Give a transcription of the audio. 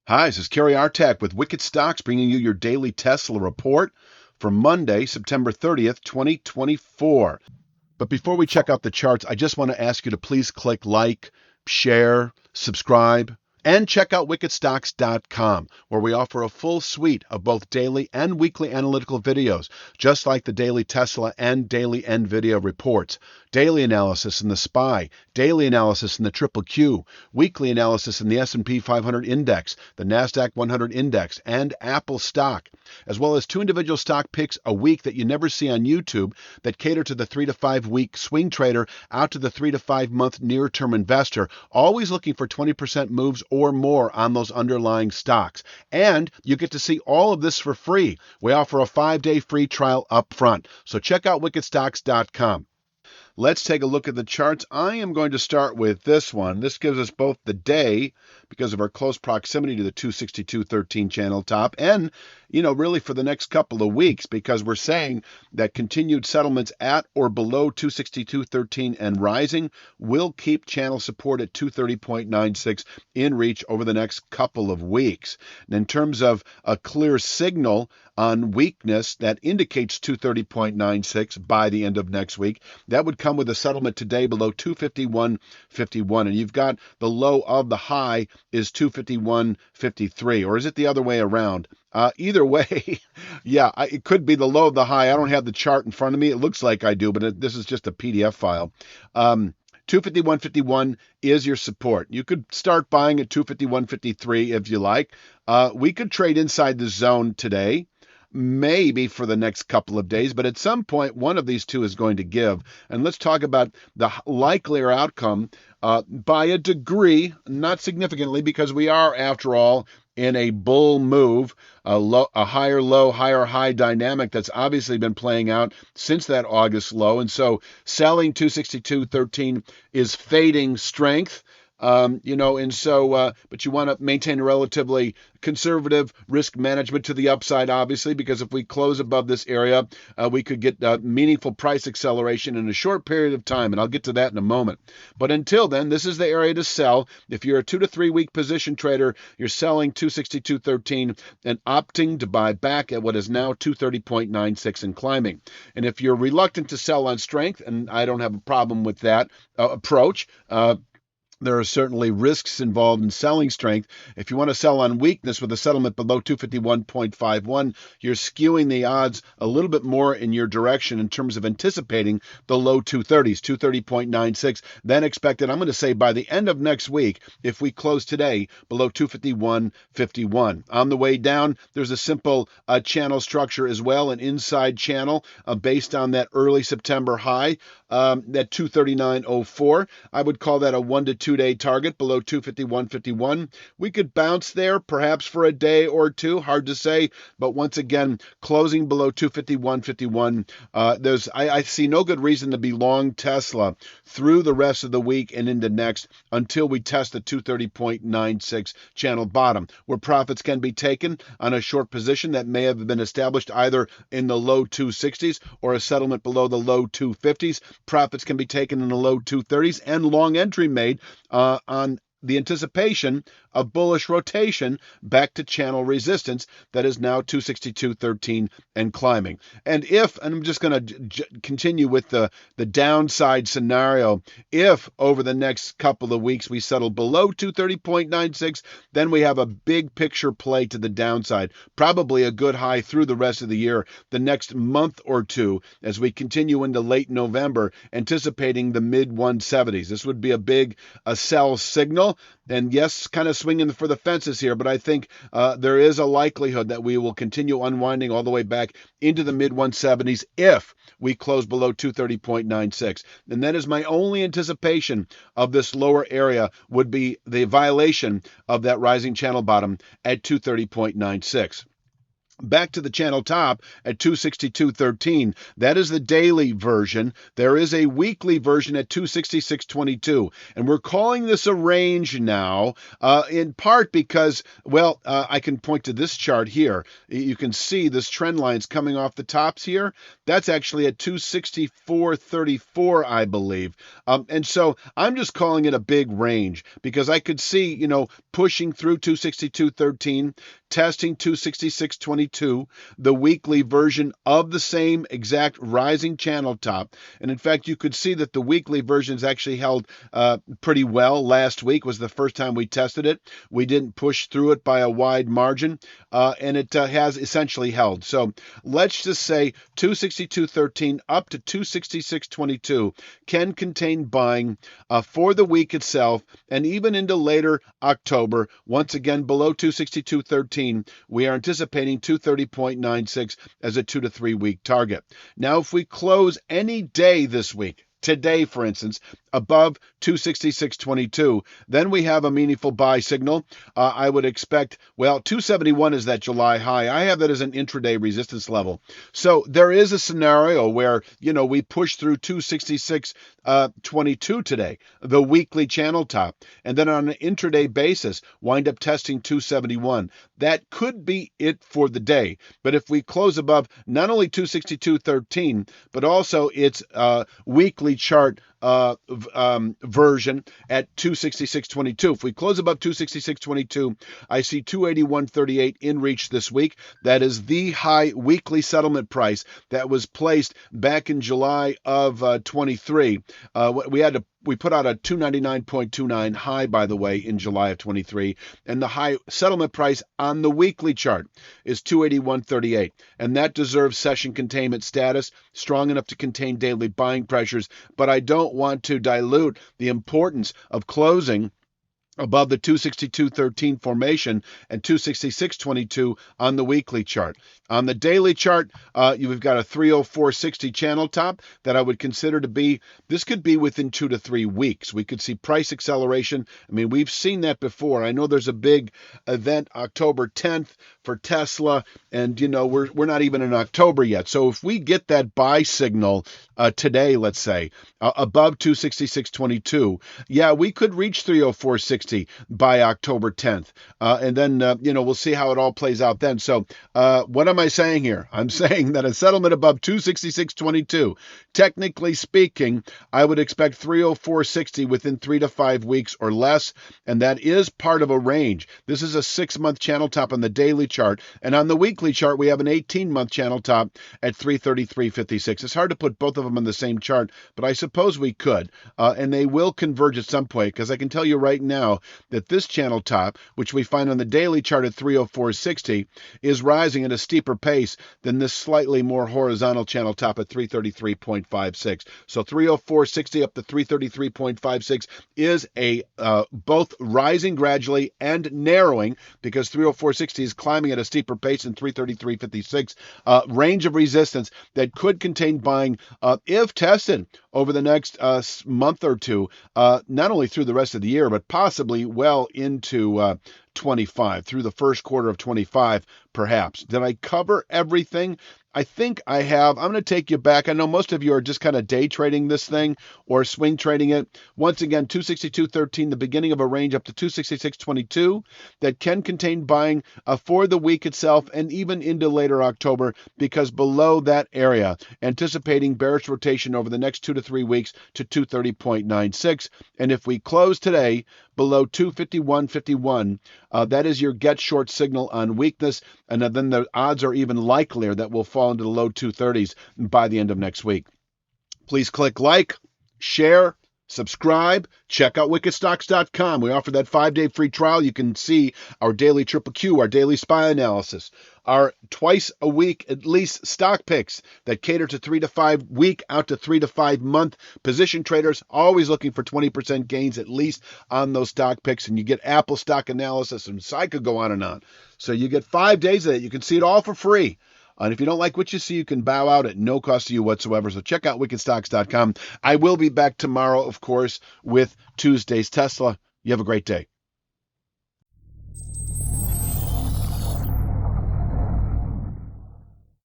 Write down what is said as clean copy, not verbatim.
Hi, this is Kerry Artak with Wicked Stocks bringing you your daily Tesla report for Monday, September 30th, 2024. But before we check out the charts, I just want to ask you to please click like, share, subscribe, and check out wickedstocks.com, where we offer a full suite of both daily and weekly analytical videos, just like the daily Tesla and daily NVIDIA reports, daily analysis in the SPY, daily analysis in the Triple Q, weekly analysis in the S&P 500 index, the NASDAQ 100 index, and Apple stock, as well as two individual stock picks a week that you never see on YouTube that cater to the 3 to 5 week swing trader out to the 3 to 5 month near term investor, always looking for 20% moves or more on those underlying stocks. And you get to see all of this for free. We offer a 5-day free trial up front. So check out wickedstocks.com. Let's take a look at the charts. I am going to start with this one. This gives us both the day because of our close proximity to the 262.13 channel top and, really for the next couple of weeks because we're saying that continued settlements at or below 262.13 and rising will keep channel support at 230.96 in reach over the next couple of weeks. And in terms of a clear signal on weakness that indicates 230.96 by the end of next week, that would come with a settlement today below 251.51. And you've got the low of the high is 251.53. Or is it the other way around? Either way, yeah, it could be the low of the high. I don't have the chart in front of me. It looks like I do, but this is just a PDF file. 251.51 is your support. You could start buying at 251.53 if you like. We could trade inside the zone today, maybe for the next couple of days, but at some point, one of these two is going to give. And let's talk about the likelier outcome by a degree, not significantly, because we are, after all, in a bull move, a higher low, higher high dynamic that's obviously been playing out since that August low. And so selling 262.13 is fading strength. But you want to maintain a relatively conservative risk management to the upside, obviously, because if we close above this area, we could get meaningful price acceleration in a short period of time, and I'll get to that in a moment. But until then, this is the area to sell. If you're a 2 to 3 week position trader, you're selling 262.13 and opting to buy back at what is now 230.96 and climbing. And if you're reluctant to sell on strength, and I don't have a problem with that approach, there are certainly risks involved in selling strength. If you want to sell on weakness with a settlement below 251.51, you're skewing the odds a little bit more in your direction in terms of anticipating the low 230s, 230.96, then expected, I'm going to say by the end of next week, if we close today below 251.51. On the way down, there's a simple channel structure as well, an inside channel based on that early September high, that 239.04. I would call that a 1 to 2 day target below 251.51. We could bounce there perhaps for a day or two, hard to say, but once again, closing below 251.51, I see no good reason to be long Tesla through the rest of the week and into next until we test the 230.96 channel bottom, where profits can be taken on a short position that may have been established either in the low 260s or a settlement below the low 250s. Profits can be taken in the low 230s and long entry made on the anticipation of bullish rotation back to channel resistance that is now 262.13 and climbing. And I'm just going to continue with the downside scenario, if over the next couple of weeks we settle below 230.96, then we have a big picture play to the downside, probably a good high through the rest of the year, the next month or two, as we continue into late November, anticipating the mid 170s. This would be a big sell signal. And yes, kind of swinging for the fences here, but I think there is a likelihood that we will continue unwinding all the way back into the mid 170s if we close below 230.96. And that is my only anticipation of this lower area, would be the violation of that rising channel bottom at 230.96. back to the channel top at 262.13. That is the daily version. There is a weekly version at 266.22. And we're calling this a range now, in part because, well, I can point to this chart here. You can see this trend line's coming off the tops here. That's actually at 264.34, I believe. And so I'm just calling it a big range because I could see, pushing through 262.13, testing 266.22, the weekly version of the same exact rising channel top. And in fact, you could see that the weekly version's actually held pretty well. Last week was the first time we tested it. We didn't push through it by a wide margin, and it has essentially held. So let's just say 262.13 up to 266.22 can contain buying for the week itself and even into later October. Once again, below 262.13, we are anticipating 230.96 as a 2 to 3 week target. Now, if we close any day this week, today, for instance, above 266.22, then we have a meaningful buy signal. I would expect, 271 is that July high. I have that as an intraday resistance level. So there is a scenario where, we push through 266.22 today, the weekly channel top, and then on an intraday basis, wind up testing 271. That could be it for the day. But if we close above not only 262.13, but also its weekly chart version at 266.22. If we close above 266.22, I see 281.38 in reach this week. That is the high weekly settlement price that was placed back in July of 23. We put out a 299.29 high, by the way, in July of 23, and the high settlement price on the weekly chart is 281.38, and that deserves session containment status, strong enough to contain daily buying pressures, but I don't want to dilute the importance of closing above the 262.13 formation and 266.22 on the weekly chart. On the daily chart, you've got a 304.60 channel top that I would consider to be, this could be within 2 to 3 weeks. We could see price acceleration. I mean, we've seen that before. I know there's a big event October 10th for Tesla, and, we're not even in October yet. So if we get that buy signal today, let's say, above 266.22, we could reach 304.60 by October 10th. And then, we'll see how it all plays out then. So what am I saying here? I'm saying that a settlement above 266.22, technically speaking, I would expect 304.60 within 3 to 5 weeks or less. And that is part of a range. This is a 6-month channel top on the daily chart. And on the weekly chart, we have an 18-month channel top at 333.56. It's hard to put both of them on the same chart, but I suppose we could. And they will converge at some point, because I can tell you right now that this channel top, which we find on the daily chart at 304.60, is rising at a steeper pace than this slightly more horizontal channel top at 333.56. So 304.60 up to 333.56 is a both rising gradually and narrowing, because 304.60 is climbing at a steeper pace than 333.56. Range of resistance that could contain buying if tested over the next month or two, not only through the rest of the year, but possibly well into 25, through the first quarter of 25, perhaps. Did I cover everything? I think I have. I'm going to take you back. I know most of you are just kind of day trading this thing or swing trading it. Once again, 262.13, the beginning of a range up to 266.22 that can contain buying for the week itself and even into later October, because below that area, anticipating bearish rotation over the next 2 to 3 weeks to 230.96. And if we close today below 251.51, that is your get short signal on weakness, and then the odds are even likelier that we'll fall into the low 230s by the end of next week. Please click like, share, subscribe, check out wickedstocks.com. We offer that 5-day free trial. You can see our daily triple Q, our daily SPY analysis, our twice a week at least stock picks that cater to 3 to 5 week out to 3 to 5 month position traders, always looking for 20% gains at least on those stock picks. And you get Apple stock analysis, and so I could go on and on. So you get 5 days of it. You can see it all for free. And if you don't like what you see, you can bow out at no cost to you whatsoever. So check out wickedstocks.com. I will be back tomorrow, of course, with Tuesday's Tesla. You have a great day.